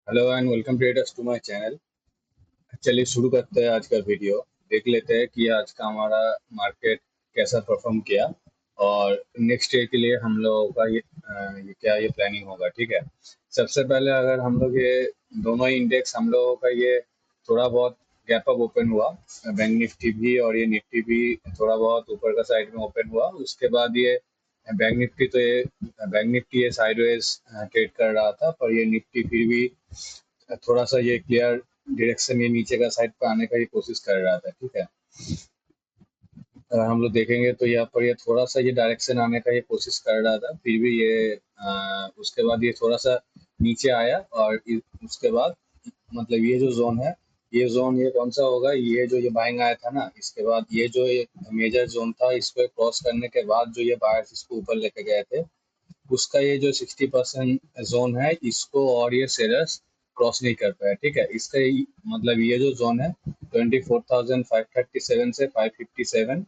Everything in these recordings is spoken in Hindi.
Hello and welcome traders to my channel. चलिए शुरू करते हैं आज का वीडियो। देख लेते हैं कि आज का हमारा मार्केट कैसा परफॉर्म किया और नेक्स्ट डे के लिए हम लोगों का ये प्लानिंग होगा। ठीक है। सबसे पहले अगर हम लोग ये दोनों ही इंडेक्स हम लोगों का ये थोड़ा बहुत गैप अप ओपन हुआ, बैंक निफ्टी भी और ये निफ्टी भी थोड़ा बहुत ऊपर का साइड में ओपन हुआ। उसके बाद ये बैंक निफ्टी ये साइडवेज ट्रेड कर रहा था, पर ये निफ्टी फिर भी थोड़ा सा ये क्लियर डायरेक्शन ये नीचे का साइड पे आने का ये कोशिश कर रहा था। ठीक है। अगर हम लोग देखेंगे तो यहाँ पर ये थोड़ा सा ये डायरेक्शन आने का ये कोशिश कर रहा था, फिर भी ये उसके बाद ये थोड़ा सा नीचे आया और उसके बाद मतलब ये जो जोन है, ये जोन ये कौन सा होगा, ये जो ये बाइंग आया था ना, इसके बाद ये जो ये मेजर जोन था, इसको क्रॉस करने के बाद जो ये बायर्स इसको ऊपर लेके गए थे, उसका ये जो 60% जोन है, इसको और ये सेलर्स क्रॉस नहीं कर पाया। ठीक है। इसका मतलब ये जो जोन है 24,537 से 557,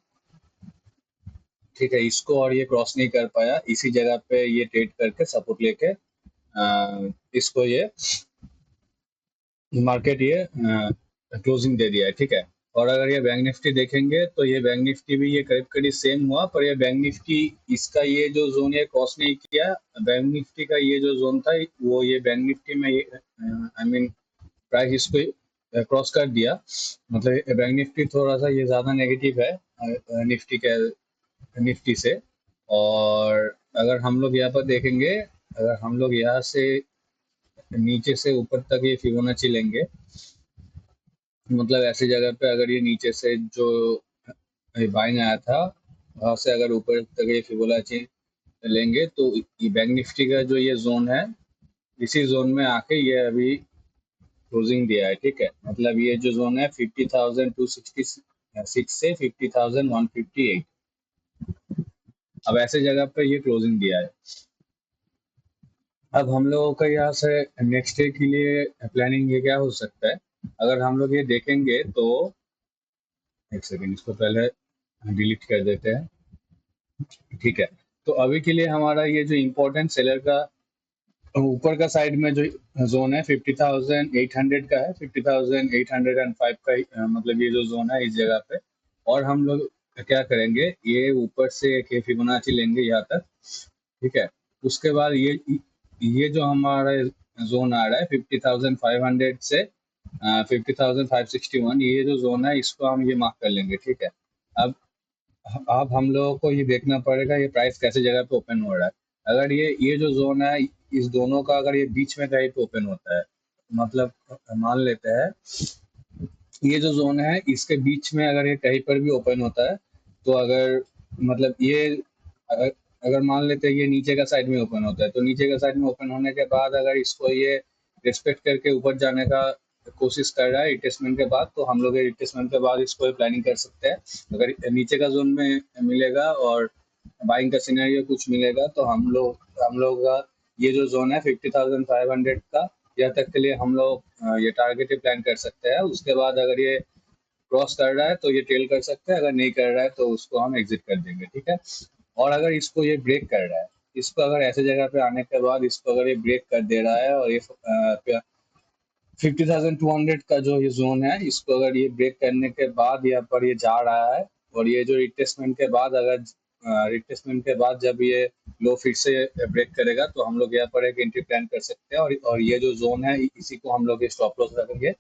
ठीक है, इसको और ये क्रॉस नहीं कर पाया। इसी जगह पे ये ट्रेड करके सपोर्ट लेके इसको ये मार्केट ये क्लोजिंग दे दिया है। ठीक है। और अगर ये बैंक निफ्टी देखेंगे तो ये बैंक निफ्टी भी ये करीब करीब सेम हुआ, पर ये बैंक निफ्टी इसका ये जो जोन ये क्रॉस नहीं किया। बैंक निफ्टी का ये जो जोन था वो ये बैंक निफ्टी में ये आई मीन प्राइस इसको क्रॉस कर दिया। मतलब बैंक निफ्टी थोड़ा सा ये ज्यादा नेगेटिव है निफ्टी से। और अगर हम लोग यहाँ पर देखेंगे, अगर हम लोग यहाँ से नीचे से ऊपर तक ये फिबोनाची लेंगे, मतलब ऐसी जगह पे अगर ये नीचे से जो बाइंग आया था वहां से अगर ऊपर तक ये फिबोनाची लेंगे तो ये बैंक निफ्टी का जो ये जोन है, इसी जोन में आके ये अभी क्लोजिंग दिया है। ठीक है। मतलब ये जो जोन है 50,266 से 50,158, अब ऐसे जगह पे ये क्लोजिंग दिया है। अब हम लोगों का यहाँ से नेक्स्ट डे के लिए प्लानिंग ये क्या हो सकता है, अगर हम लोग ये देखेंगे तो एक सेकेंड इसको पहले डिलीट कर देते हैं। ठीक है। तो अभी के लिए हमारा ये जो इम्पोर्टेंट सेलर का ऊपर का साइड में जो जोन है 50,800 का है, 50,805 का मतलब ये जो जोन है इस जगह पे। और हम लोग क्या करेंगे, ये ऊपर से एक फिबोनाची लेंगे यहाँ तक। ठीक है। उसके बाद ये जो हमारा जोन आ रहा है 50,500 से 50,561, ये जो जोन है इसको हम ये मार्क कर लेंगे। ठीक है। अब हम लोगों को ये देखना पड़ेगा ये प्राइस कैसे जगह पे ओपन हो रहा है। अगर ये जो जोन है इस दोनों का अगर ये बीच में कहीं पे ओपन होता है, मतलब मान लेते हैं ये जो जोन है इसके बीच में अगर ये कहीं पर भी ओपन होता है, तो अगर मतलब ये अगर अगर मान लेते हैं ये नीचे का साइड में ओपन होता है, तो नीचे का साइड में ओपन होने के बाद अगर इसको ये रिस्पेक्ट करके ऊपर जाने का कोशिश कर रहा है रिट्रेसमेंट के बाद, तो हम लोग रिट्रेसमेंट के बाद इसको प्लानिंग कर सकते हैं। अगर नीचे का जोन में मिलेगा और बाइंग का सिनेरियो कुछ मिलेगा, तो हम लोग का ये जो जोन है 50,500 का, यह तक के लिए हम लोग ये टारगेट प्लान कर सकते हैं। उसके बाद अगर ये क्रॉस कर रहा है तो ये टेल कर सकते हैं, अगर नहीं कर रहा है तो उसको हम एग्जिट कर देंगे। ठीक है। और अगर इसको ये ब्रेक कर रहा है, इसको अगर ऐसे जगह पे आने के बाद इसको अगर ये ब्रेक कर दे रहा है और ये 50,200 का जो ये जोन है इसको अगर ये ब्रेक करने के बाद यहाँ पर ये जा रहा है, और ये जो रिट्रेसमेंट के बाद अगर रिट्रेसमेंट के बाद जब ये लो फिर से ब्रेक करेगा, तो हम लोग यहाँ पर एक एंट्री प्लान कर सकते हैं। और ये जो जोन है इसी को हम लोग स्टॉप लॉस रखेंगे।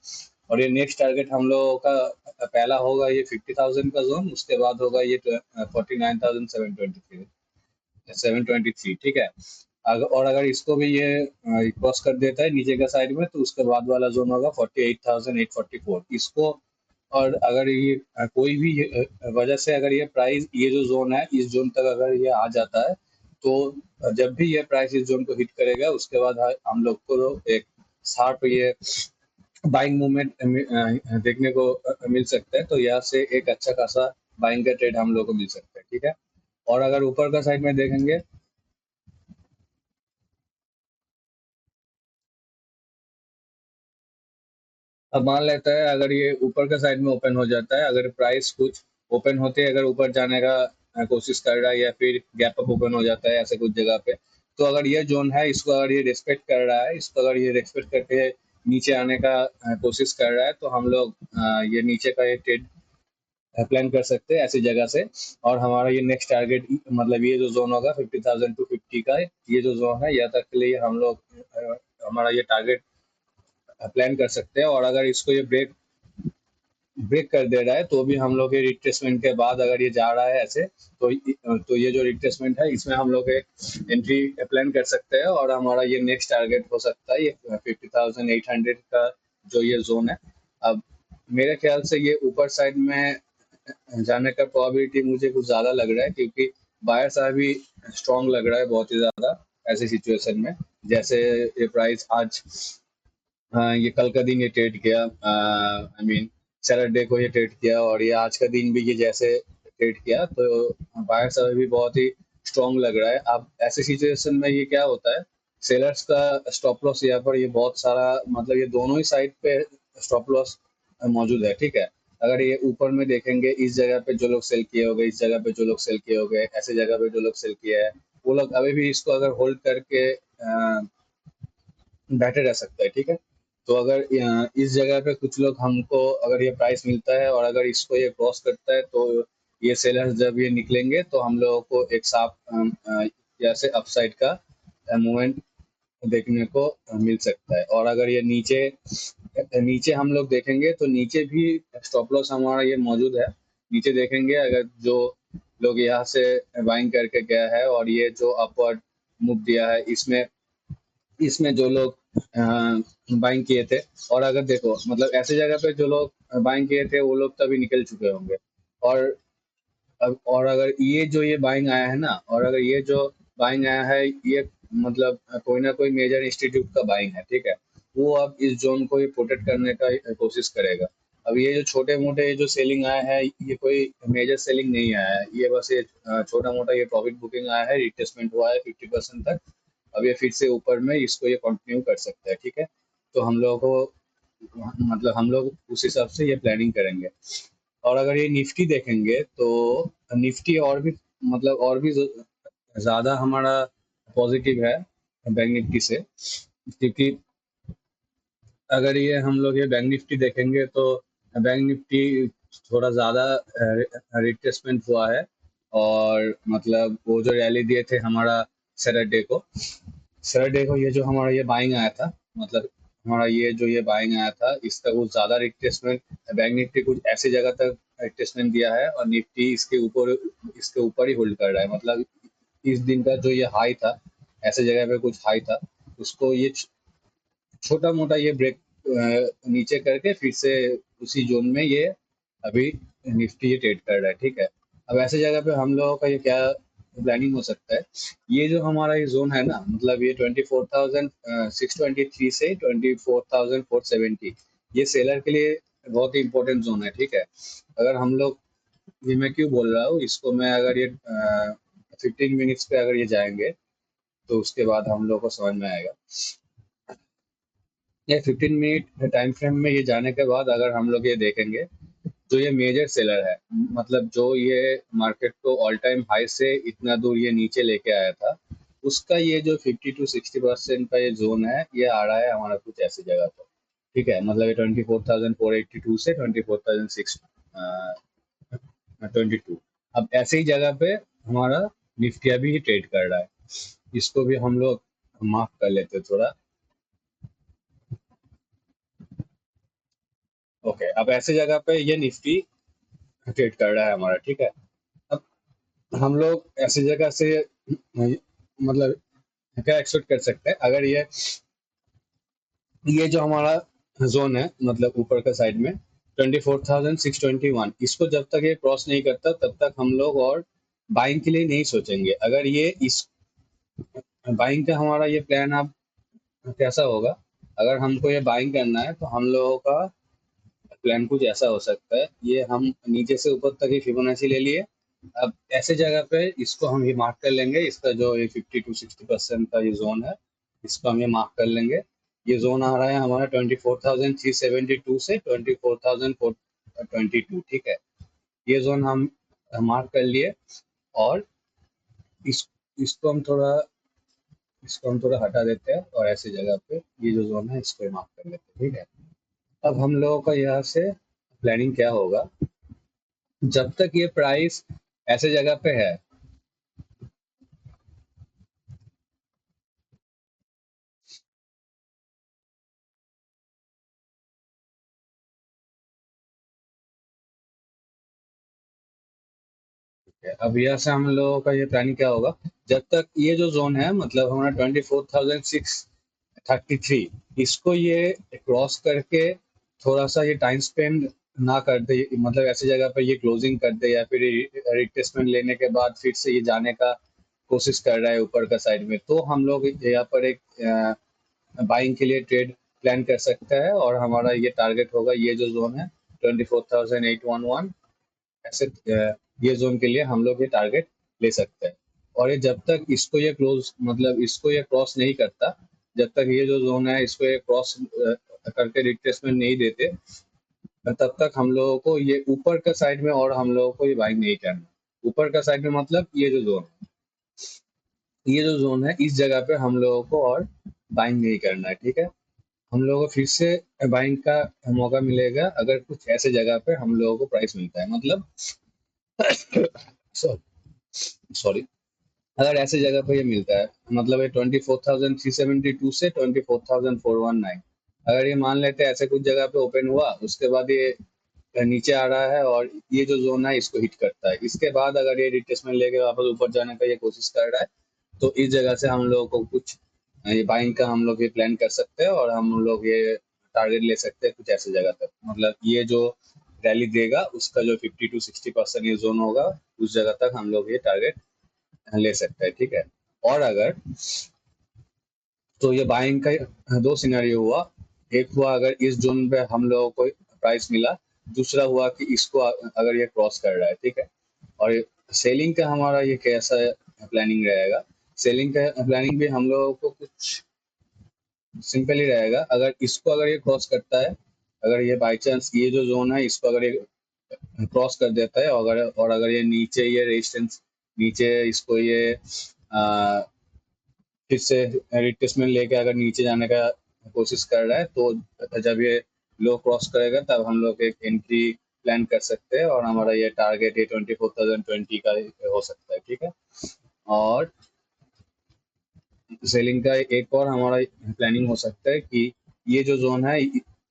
और ये नेक्स्ट टारगेट हम लोगों का पहला होगा ये 50,000 का जोन, उसके बाद होगा ये 49,723। ठीक है। और अगर इसको भी ये क्रॉस कर देता है नीचे का साइड में, तो उसके बाद वाला जोन होगा 48,844 इसको। और अगर ये कोई भी वजह से अगर ये प्राइस ये जो जोन है इस जोन तक अगर ये आ जाता है, तो जब भी ये प्राइस इस जोन को हिट करेगा उसके बाद हम लोग को एक शार्प ये बाइंग मूवमेंट देखने को मिल सकता है। तो यहाँ से एक अच्छा खासा बाइंग का ट्रेड हम लोग को मिल सकता है। ठीक है। और अगर ऊपर का साइड में देखेंगे, अब मान लेता है अगर ये ऊपर का साइड में ओपन हो जाता है, अगर प्राइस कुछ ओपन होते अगर ऊपर जाने का कोशिश कर रहा है या फिर गैप अप ओपन हो जाता है ऐसे कुछ जगह पे, तो अगर ये जोन है इसको अगर ये रेस्पेक्ट कर रहा है, इसको अगर ये रेस्पेक्ट करके नीचे आने का कोशिश कर रहा है, तो हम लोग ये नीचे का ये ट्रेड प्लान कर सकते हैं ऐसी जगह से। और हमारा ये नेक्स्ट टारगेट, मतलब ये जो जोन होगा 50,000 टू 50 का, ये जो जोन है, यह तक के लिए हम लोग हमारा ये टारगेट प्लान कर सकते हैं। और अगर इसको ये ब्रेक ब्रेक कर दे रहा है, तो भी हम लोग ये रिट्रेसमेंट के बाद अगर ये जा रहा है ऐसे, तो ये जो रिट्रेसमेंट है, इसमें हम लोग एक एंट्री प्लान कर सकते हैं। और हमारा ये नेक्स्ट टारगेट हो सकता है ये 50,800 का जो ये जोन है। अब मेरे ख्याल से ये ऊपर साइड में जाने का प्रोबेबिलिटी मुझे कुछ ज़्यादा लग रहा है, क्योंकि बायर्स अभी स्ट्रॉन्ग लग रहा है बहुत ही ज़्यादा ऐसी सिचुएशन में। जैसे ये प्राइस आज, ये कल का दिन ये ट्रेड किया, आई मीन सैटरडे को ये ट्रेड किया, और ये आज का दिन भी ये जैसे ट्रेड किया, तो बायर्स अभी भी बहुत ही स्ट्रॉन्ग लग रहा है। अब ऐसी सिचुएशन में ये क्या होता है, सेलर्स का स्टॉप लॉस यहाँ पर ये बहुत सारा, मतलब ये दोनों ही साइड पे स्टॉप लॉस मौजूद है, ठीक है। अगर ये ऊपर में देखेंगे, इस जगह पे जो लोग सेल किए होंगे, इस जगह पे जो लोग सेल किए होंगे, ऐसे जगह पे जो लोग सेल किए हैं, वो लोग अभी भी इसको अगर होल्ड करके बैठे रह सकते हैं, ठीक है। तो अगर इस जगह पे कुछ लोग, हमको अगर ये प्राइस मिलता है और अगर इसको ये क्रॉस करता है, तो ये सेलर्स जब ये निकलेंगे, तो हम लोगों को एक साफ जैसे अपसाइड का मूवमेंट देखने को मिल सकता है। और अगर ये नीचे नीचे हम लोग देखेंगे, तो नीचे भी स्टॉप लॉस हमारा ये मौजूद है। नीचे देखेंगे, अगर जो लोग यहाँ से बाइंग करके गया है और ये जो अपवर्ड मूव दिया है, इसमें इसमें जो लोग बाइंग किए थे, और अगर देखो, मतलब ऐसी जगह पे जो लोग बाइंग किए थे, वो लोग तभी निकल चुके होंगे। और और अगर ये जो ये बाइंग आया है ना, और अगर ये जो बाइंग आया है, ये मतलब कोई ना कोई मेजर इंस्टीट्यूट का बाइंग है, ठीक है। वो अब इस जोन को ये प्रोटेक्ट करने का कोशिश करेगा। अब ये जो छोटे मोटे जो सेलिंग आया है, ये कोई मेजर सेलिंग नहीं आया है, ये बस ये छोटा मोटा ये प्रॉफिट बुकिंग आया है, रिट्रेसमेंट हुआ है 50% तक। अब ये फिर से ऊपर में इसको ये कंटिन्यू कर सकता है, ठीक है। तो हम लोगों को, मतलब हम लोग उस हिसाब से ये प्लानिंग करेंगे। और अगर ये निफ्टी देखेंगे, तो निफ्टी और भी, मतलब और भी ज़्यादा हमारा पॉजिटिव है बैंक निफ्टी से, क्योंकि अगर ये हम लोग ये बैंक निफ्टी देखेंगे, तो बैंक निफ्टी थोड़ा ज़्यादा रिट्रेसमेंट हुआ है। और मतलब वो जो रैली दिए थे हमारा सैटरडे को, सैटरडे को ये जो हमारा ये बाइंग आया था, मतलब हमारा ये जो ये बाइंग आया था, इसका कुछ ज़्यादा रिट्रेसमेंट, बैंक निफ्टी कुछ ऐसी जगह तक रिट्रेसमेंट दिया है, और निफ्टी इसके ऊपर ही होल्ड कर रहा है। मतलब इस दिन का जो ये हाई था, ऐसे जगह पे कुछ हाई था, उसको ये छोटा मोटा ये ब्रेक नीचे करके फिर से उसी जोन में ये अभी निफ्टी ये ट्रेड कर रहा है, ठीक है। अब ऐसे जगह पे हम लोगों का ये क्या प्लानिंग हो सकता है, ये जो हमारा ये जोन है ना, मतलब ये 24,623 से 24,470, ये सेलर के लिए बहुत ही इंपॉर्टेंट जोन है, ठीक है। अगर हम लोग, ये मैं क्यों बोल रहा हूँ इसको, मैं अगर ये 15 मिनट्स पे अगर ये जाएंगे, तो उसके बाद हम लोग को समझ में आएगा। ये 15 मिनट टाइम फ्रेम में ये जाने के बाद अगर हम लोग ये देखेंगे, जो ये मेजर सेलर है, मतलब जो ये मार्केट को ऑल टाइम हाई से इतना दूर ये नीचे लेके आया था, उसका ये जो 50 to 60% का ये जोन है, ये आ रहा है हमारा कुछ ऐसी जगह पर, ठीक है। मतलब ये 24,482 से 24,622। अब ऐसे ही जगह पे हमारा निफ्टी अभी ट्रेड कर रहा है, इसको भी हम लोग मार्क कर लेते थोड़ा। ओके, अब ऐसे जगह पे ये निफ्टी ट्रेड कर रहा है हमारा, ठीक है। अब हम लोग ऐसी जगह से मतलब क्या एक्सपेक्ट कर सकते हैं, अगर ये जो हमारा जोन है, मतलब ऊपर का साइड में 24,621, इसको जब तक ये क्रॉस नहीं करता, तब तक हम लोग और बाइंग के लिए नहीं सोचेंगे। अगर ये इस बाइंग का हमारा ये प्लान अब कैसा होगा, अगर हमको ये बाइंग करना है, तो हम लोगों का प्लान कुछ ऐसा हो सकता है, ये हम नीचे से ऊपर तक ही फिबोनाची ले लिए। अब ऐसे जगह पे इसको हम ये मार्क कर लेंगे, इसका जो ये 50 to 60% का ये जोन है, इसको हम ये मार्क कर लेंगे। ये जोन आ रहा है हमारा 24,372 से 24,422, ठीक है। ये जोन हम मार्क कर लिए। और इस इसको हम थोड़ा इसको हम थोड़ा हटा देते हैं और ऐसी जगह पे ये जो जोन है इसको मार्क कर लेते हैं, ठीक है। अब हम लोगों का यहाँ से प्लानिंग क्या होगा, जब तक ये प्राइस ऐसे जगह पे है, अब यहाँ से हम लोगों का ये प्लानिंग क्या होगा, जब तक ये जो जोन है मतलब हमारा 24,633, इसको ये क्रॉस करके थोड़ा सा ये टाइम स्पेंड ना कर दे, मतलब ऐसी जगह पे ये क्लोजिंग कर दे या फिर रिट्रेसमेंट लेने के बाद फिर से ये जाने का कोशिश कर रहा है ऊपर का साइड में, तो हम लोग यहाँ पर एक बाइंग के लिए ट्रेड प्लान कर सकते हैं और हमारा ये टारगेट होगा ये जो जोन है 24,811, ऐसे ये जोन के लिए हम लोग ये टारगेट ले सकते हैं। और ये जब तक इसको ये क्लोज मतलब इसको ये क्रॉस नहीं करता, जब तक ये जो जोन है इसको ये क्रॉस करके रिट्रेसमेंट नहीं देते, तब तक हम लोगों को ये ऊपर का साइड में और हम लोगों को ये बाइंग नहीं करना। ऊपर का साइड में मतलब ये जो जोन है इस जगह पे हम लोगों को और बाइंग नहीं करना है, ठीक है। हम लोगों को फिर से बाइंग का मौका मिलेगा अगर कुछ ऐसे जगह पे हम लोगों को प्राइस मिलता है, मतलब सॉरी, अगर ऐसे जगह पे ये मिलता है, मतलब ये 24,372 से 24,419, अगर ये मान लेते हैं ऐसे कुछ जगह पे ओपन हुआ, उसके बाद ये नीचे आ रहा है और ये जो जोन है इसको हिट करता है, इसके बाद अगर ये रिट्रेसमेंट लेके वापस ऊपर जाने का ये कोशिश कर रहा है, तो इस जगह से हम लोगों को कुछ ये बाइंग का हम लोग ये प्लान कर सकते हैं और हम लोग ये टारगेट ले सकते हैं कुछ ऐसे जगह तक, मतलब ये जो रैली देगा उसका जो 50 to 60% ये जोन होगा, उस जगह तक हम लोग ये टारगेट ले सकते हैं, ठीक है। और अगर तो ये बाइंग का दो सिनेरियो हुआ, एक हुआ अगर इस जोन पे हम लोगों को प्राइस मिला, दूसरा हुआ कि इसको अगर ये क्रॉस कर रहा है, ठीक है। और सेलिंग का हमारा ये कैसा प्लानिंग रहेगा, सेलिंग का प्लानिंग भी हम लोगों को कुछ सिंपल ही रहेगा, अगर इसको अगर ये क्रॉस करता है, अगर ये बाई चांस ये जो जोन है इसको अगर ये क्रॉस कर देता है और अगर ये नीचे ये रेजिस्टेंस नीचे इसको ये फिर से रिट्रेसमेंट लेके अगर नीचे जाने का कोशिश कर रहा है, तो जब ये लो क्रॉस करेगा तब हम लोग एक एंट्री प्लान कर सकते हैं और हमारा ये टारगेट ये 24,020 का हो सकता है, ठीक है। और सेलिंग का एक और हमारा प्लानिंग हो सकता है कि ये जो जोन है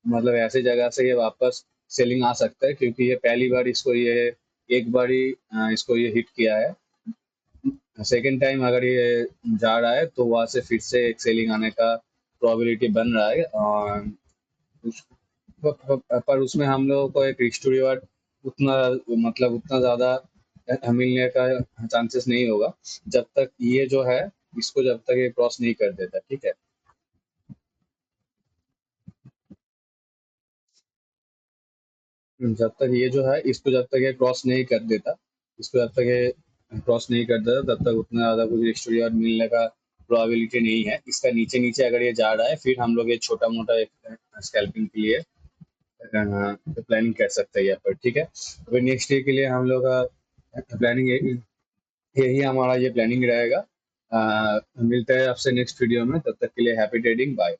मतलब ऐसे जगह से ये वापस सेलिंग आ सकता है, क्योंकि ये पहली बार इसको ये एक बार ही इसको ये हिट किया है, सेकेंड टाइम अगर ये जा रहा है तो वहां से फिर से एक सेलिंग आने का प्रोबेबिलिटी बन रहा है, और पर उसमें हम लोगों को एक रिस्क टू रिवार्ड उतना मतलब उतना ज्यादा मिलने का चांसेस नहीं होगा, जब तक ये जो है इसको जब तक ये क्रॉस नहीं कर देता, ठीक है। जब तक ये जो है इसको जब तक ये क्रॉस नहीं कर देता, इसको जब तक ये क्रॉस नहीं कर देता तब तक उतना ज़्यादा कुछ एक्स्ट्रा और मिलने का प्रोबेबिलिटी नहीं है। इसका नीचे नीचे अगर ये जा रहा है फिर हम लोग ये छोटा मोटा एक स्कैल्पिंग के लिए प्लानिंग कर सकते हैं यहाँ पर, ठीक है। अभी नेक्स्ट डे के लिए हम लोग का प्लानिंग यही हमारा ये प्लानिंग रहेगा। मिलते हैं आपसे नेक्स्ट वीडियो में, तब तक के लिए हैप्पी ट्रेडिंग, बाय।